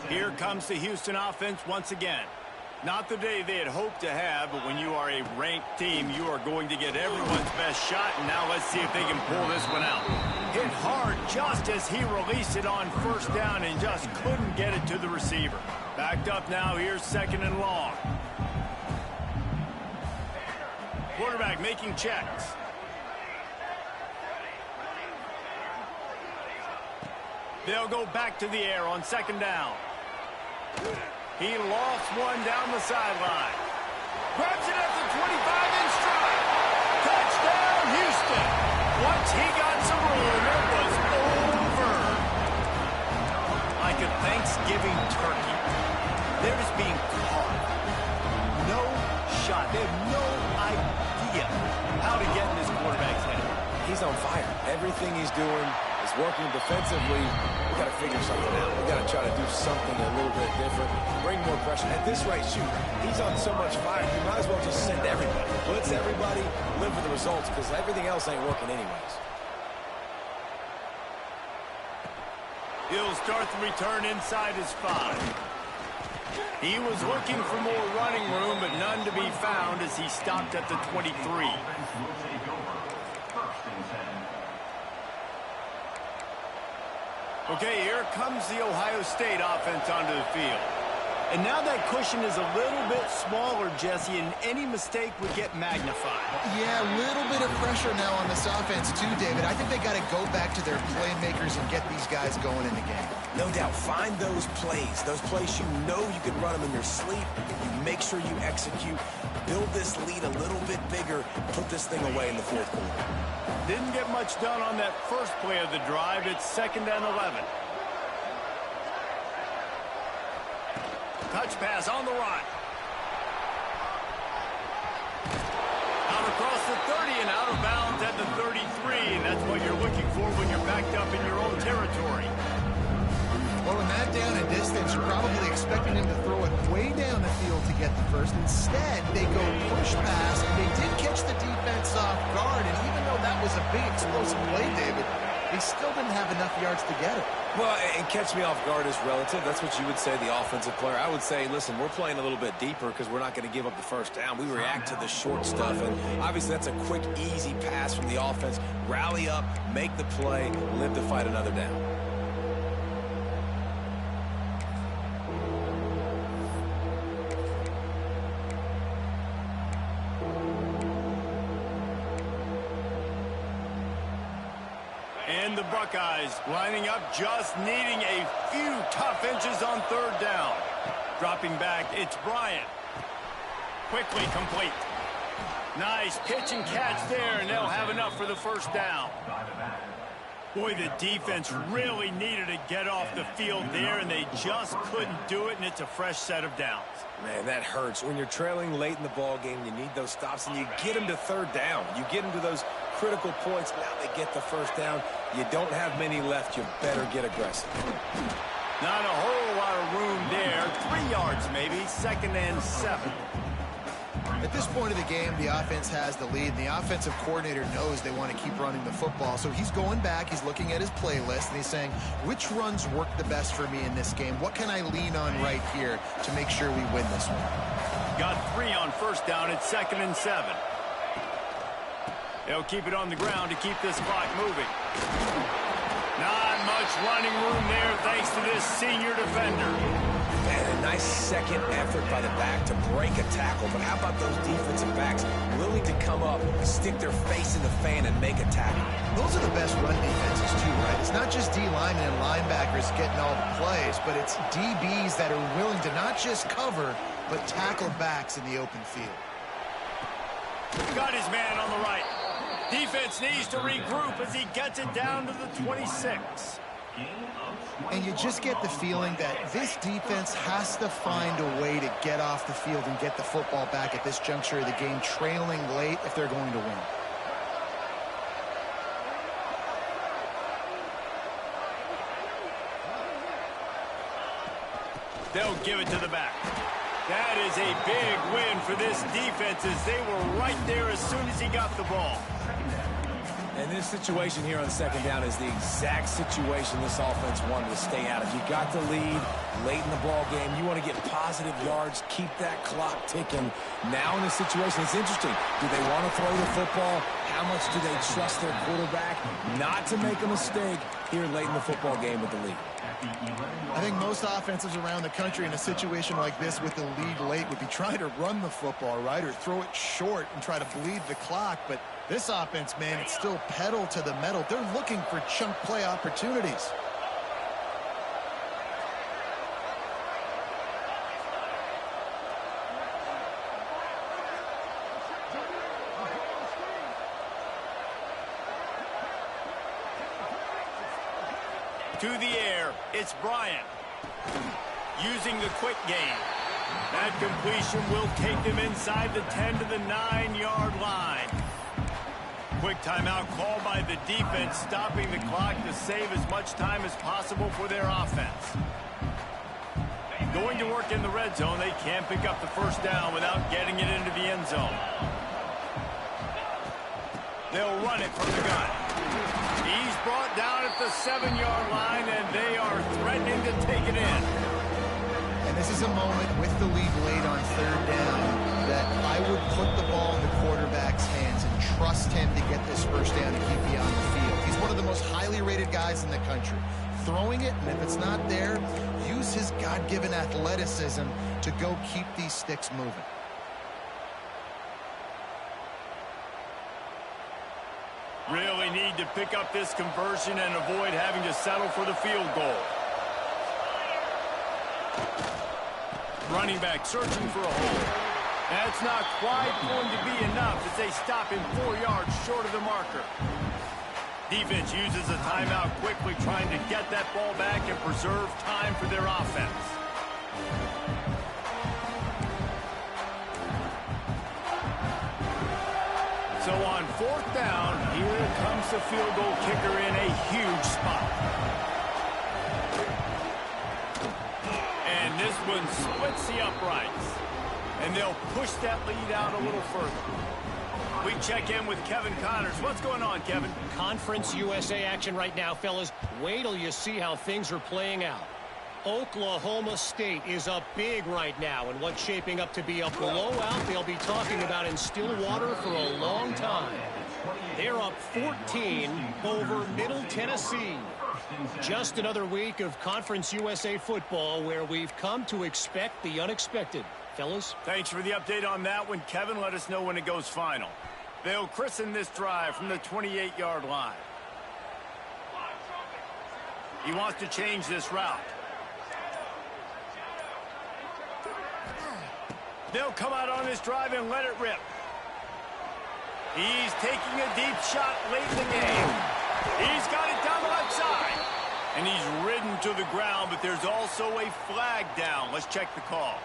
Here comes the Houston offense once again. Not the day they had hoped to have, but when you are a ranked team, you are going to get everyone's best shot, and now let's see if they can pull this one out. Hit hard just as he released it on first down and just couldn't get it to the receiver. Backed up now, here's 2nd and long. Quarterback making checks. They'll go back to the air on 2nd down. He lofts one down the sideline. Grabs it at the 25 in stride. Touchdown, Houston. Once he got some room, it was over. Like a Thanksgiving turkey. They're just being caught. No shot. They have no idea how to get in this quarterback's head. He's on fire. Everything he's doing is working defensively. We got to figure something out. We got to try to do something a little bit different. Bring more pressure. At this rate, shoot, he's on so much fire, you might as well just send everybody. Blitz everybody, live with the results, because everything else ain't working anyways. He'll start the return inside his 5. He was looking for more running room, but none to be found as he stopped at the 23. Okay, here comes the Ohio State offense onto the field. And now that cushion is a little bit smaller, Jesse, and any mistake would get magnified. Yeah, a little bit of pressure now on this offense too, David. I think they got to go back to their playmakers and get these guys going in the game. No doubt. Find those plays you know you can run them in your sleep. You make sure you execute. Build this lead a little bit bigger. Put this thing away in the 4th quarter. Didn't get much done on that first play of the drive. It's 2nd and 11. Touch pass on the run. Out across the 30 and out of bounds at the 33. And that's what you're looking for when you're backed up in your own territory. Well, in that down and distance, you're probably expecting him to throw it way down the field to get the first. Instead, they go push pass. They did catch the defense off guard, and even though that was a big explosive play, David, they still didn't have enough yards to get it. Well, and catch me off guard is relative. That's what you would say, the offensive player. I would say, listen, we're playing a little bit deeper because we're not going to give up the first down. We react to the short stuff, and obviously that's a quick, easy pass from the offense. Rally up, make the play, live to fight another down. And the Buckeyes lining up, just needing a few tough inches on 3rd down. Dropping back, it's Bryant. Quickly complete. Nice pitch and catch there, and they'll have enough for the first down. Boy, the defense really needed to get off the field there, and they just couldn't do it, and it's a fresh set of downs. Man, that hurts. When you're trailing late in the ball game, you need those stops, and you get them to 3rd down. You get them to those critical points. Now they get the first down. You don't have many left. You better get aggressive. Not a whole lot of room there. 3 yards maybe. 2nd and 7. At this point of the game, the offense has the lead. The offensive coordinator knows they want to keep running the football. So he's going back, he's looking at his playlist, and he's saying, which runs work the best for me in this game? What can I lean on right here to make sure we win this one? Got 3 on first down at 2nd and 7. They'll keep it on the ground to keep this clock moving. Not much running room there thanks to this senior defender. And a nice second effort by the back to break a tackle. But how about those defensive backs willing to come up, stick their face in the fan, and make a tackle? Those are the best run defenses, too, right? It's not just D linemen and linebackers getting all the plays, but it's DBs that are willing to not just cover, but tackle backs in the open field. Got his man on the right. Defense needs to regroup as he gets it down to the 26. And you just get the feeling that this defense has to find a way to get off the field and get the football back at this juncture of the game, trailing late if they're going to win. They'll give it to the back. That is a big win for this defense as they were right there as soon as he got the ball. And this situation here on second down is the exact situation this offense wanted to stay out of. You got the lead late in the ball game. You want to get positive yards, keep that clock ticking. Now in this situation, it's interesting. Do they want to throw the football? How much do they trust their quarterback not to make a mistake here late in the football game with the lead? I think most offenses around the country in a situation like this with the lead late would be trying to run the football, right, or throw it short and try to bleed the clock. But this offense, man, it's still pedal to the metal. They're looking for chunk play opportunities. To the air, it's Bryant. Using the quick game. That completion will take them inside the 10 to the 9-yard line. Quick timeout called by the defense, stopping the clock to save as much time as possible for their offense. Going to work in the red zone, they can't pick up the first down without getting it into the end zone. They'll run it from the gun. He's brought down at the 7-yard line, and they are threatening to take it in. And this is a moment with the lead late on third down that I would put the ball in the quarterback's hands and trust him to get this first down and keep you on the field. He's one of the most highly rated guys in the country. Throwing it, and if it's not there, use his God-given athleticism to go keep these sticks moving. Really need to pick up this conversion and avoid having to settle for the field goal. Running back searching for a hole. That's not quite going to be enough as they stop him 4 yards short of the marker. Defense uses a timeout quickly, trying to get that ball back and preserve time for their offense. So on fourth down, here comes the field goal kicker in a huge spot. And this one splits the uprights. And they'll push that lead out a little further. We check in with Kevin Connors. What's going on, Kevin? Conference USA action right now, fellas. Wait till you see how things are playing out. Oklahoma State is up big right now, and what's shaping up to be a blowout they'll be talking about in Stillwater for a long time. They're up 14 over Middle Tennessee. Just another week of Conference USA football where we've come to expect the unexpected. Fellas? Thanks for the update on that one, Kevin. Let us know when it goes final. They'll christen this drive from the 28-yard line. He wants to change this route. They'll come out on this drive and let it rip. He's taking a deep shot late in the game. He's got it down the left side. And he's ridden to the ground, but there's also a flag down. Let's check the call.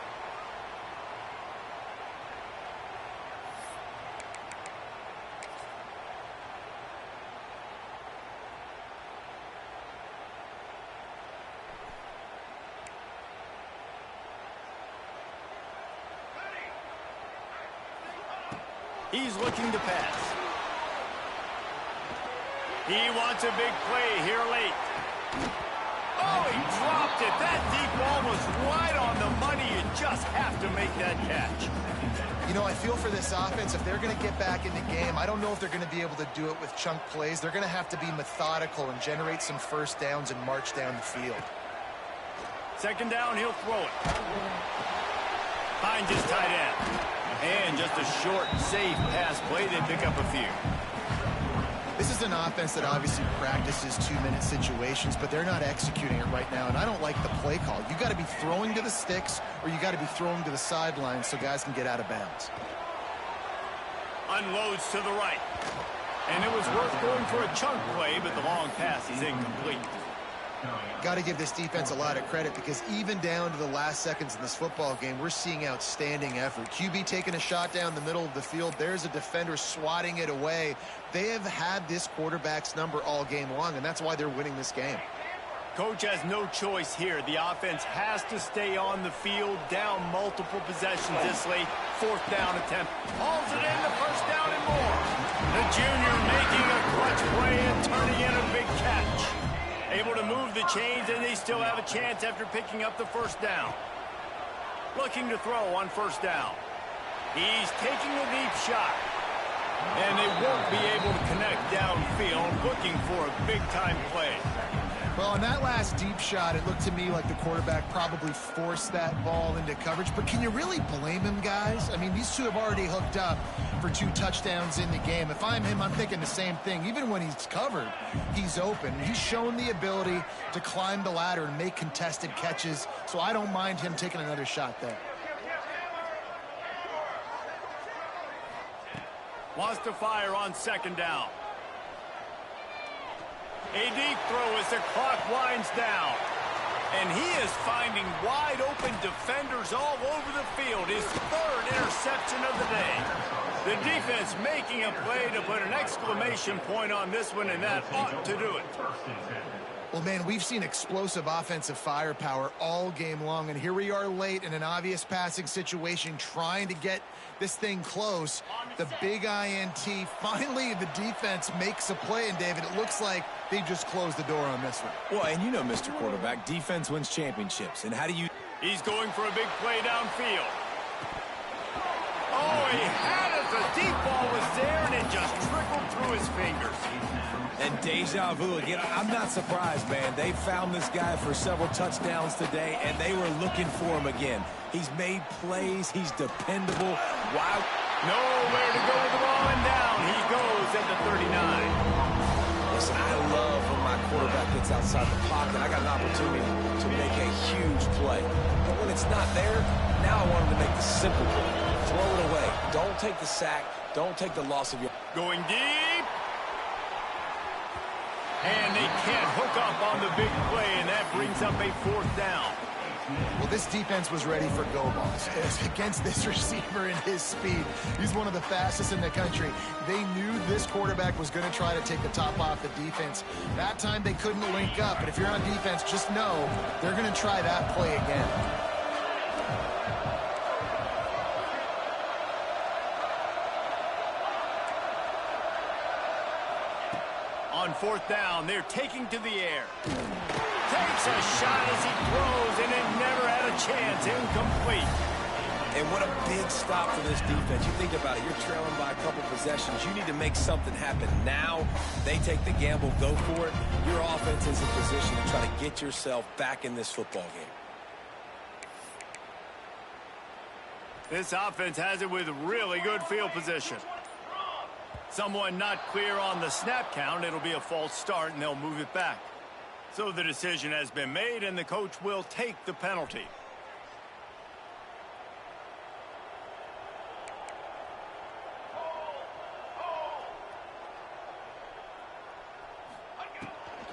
He's looking to pass. He wants a big play here late. Oh, he dropped it. That deep ball was right on the money. You just have to make that catch. You know, I feel for this offense, if they're going to get back in the game, I don't know if they're going to be able to do it with chunk plays. They're going to have to be methodical and generate some first downs and march down the field. Second down, he'll throw it. Finds his tight end. And just a short, safe pass play. They pick up a few. This is an offense that obviously practices two-minute situations, but they're not executing it right now, and I don't like the play call. You got to be throwing to the sticks, or you got to be throwing to the sidelines so guys can get out of bounds. Unloads to the right. And it was worth going for a chunk play, but the long pass is incomplete. Got to give this defense a lot of credit because even down to the last seconds in this football game, we're seeing outstanding effort. QB taking a shot down the middle of the field. There's a defender swatting it away. They have had this quarterback's number all game long, and that's why they're winning this game. Coach has no choice here. The offense has to stay on the field, down multiple possessions this late. Fourth down attempt. Hauls it in the first down and more. The junior making a clutch play and turning in a big catch. Able to move the chains, and they still have a chance after picking up the first down. Looking to throw on first down. He's taking a deep shot. And they won't be able to connect downfield, looking for a big-time play. Well, on that last deep shot, it looked to me like the quarterback probably forced that ball into coverage. But can you really blame him, guys? I mean, these two have already hooked up for 2 touchdowns in the game. If I'm him, I'm thinking the same thing. Even when he's covered, he's open. He's shown the ability to climb the ladder and make contested catches, so I don't mind him taking another shot there. Wants to fire on second down. A deep throw as the clock winds down. And he is finding wide open defenders all over the field. His third interception of the day. The defense making a play to put an exclamation point on this one, and that ought to do it. Well, man, we've seen explosive offensive firepower all game long, and here we are late in an obvious passing situation trying to get this thing close. The big INT. Finally, the defense makes a play, and, David, it looks like they just closed the door on this one. Well, and you know, Mr. Quarterback, defense wins championships. And how do you... He's going for a big play downfield. Oh, he had it. The deep ball was there, and it just trickled through his fingers. And deja vu again. I'm not surprised, man. They found this guy for several touchdowns today, and they were looking for him again. He's made plays. He's dependable. Wow. Nowhere to go with the ball, and down he goes at the 39. Listen, I love when my quarterback gets outside the pocket. I got an opportunity to make a huge play. But when it's not there, now I want him to make the simple play. Throw it away. Don't take the sack. Don't take the loss of your... Going deep. And they can't hook up on the big play, and that brings up a fourth down. Well, this defense was ready for go balls. Against this receiver and his speed, he's one of the fastest in the country. They knew this quarterback was going to try to take the top off the defense. That time they couldn't link up, but if you're on defense, just know they're going to try that play again. On fourth down, they're taking to the air. Takes a shot as he throws, and it never had a chance. Incomplete. And what a big stop for this defense. You think about it. You're trailing by a couple possessions. You need to make something happen now. They take the gamble, go for it. Your offense is in position to try to get yourself back in this football game. This offense has it with really good field position. Someone not clear on the snap count. It'll be a false start, and they'll move it back. So the decision has been made, and the coach will take the penalty.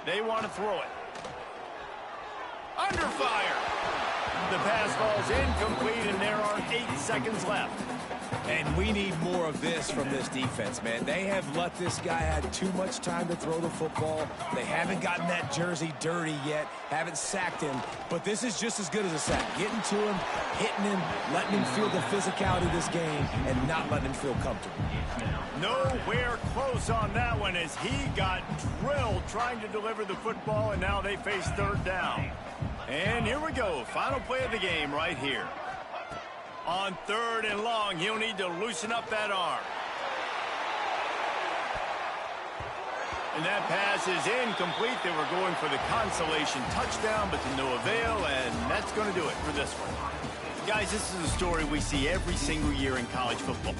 They want to throw it. Under fire. The pass falls incomplete, and there are 8 seconds left. And we need more of this from this defense, man. They have let this guy have too much time to throw the football. They haven't gotten that jersey dirty yet, haven't sacked him. But this is just as good as a sack. Getting to him, hitting him, letting him feel the physicality of this game, and not letting him feel comfortable. Nowhere close on that one as he got drilled trying to deliver the football, and now they face third down. And here we go. Final play of the game right here. On third and long, he'll need to loosen up that arm. And that pass is incomplete. They were going for the consolation touchdown, but to no avail, and that's going to do it for this one. Guys, this is a story we see every single year in college football.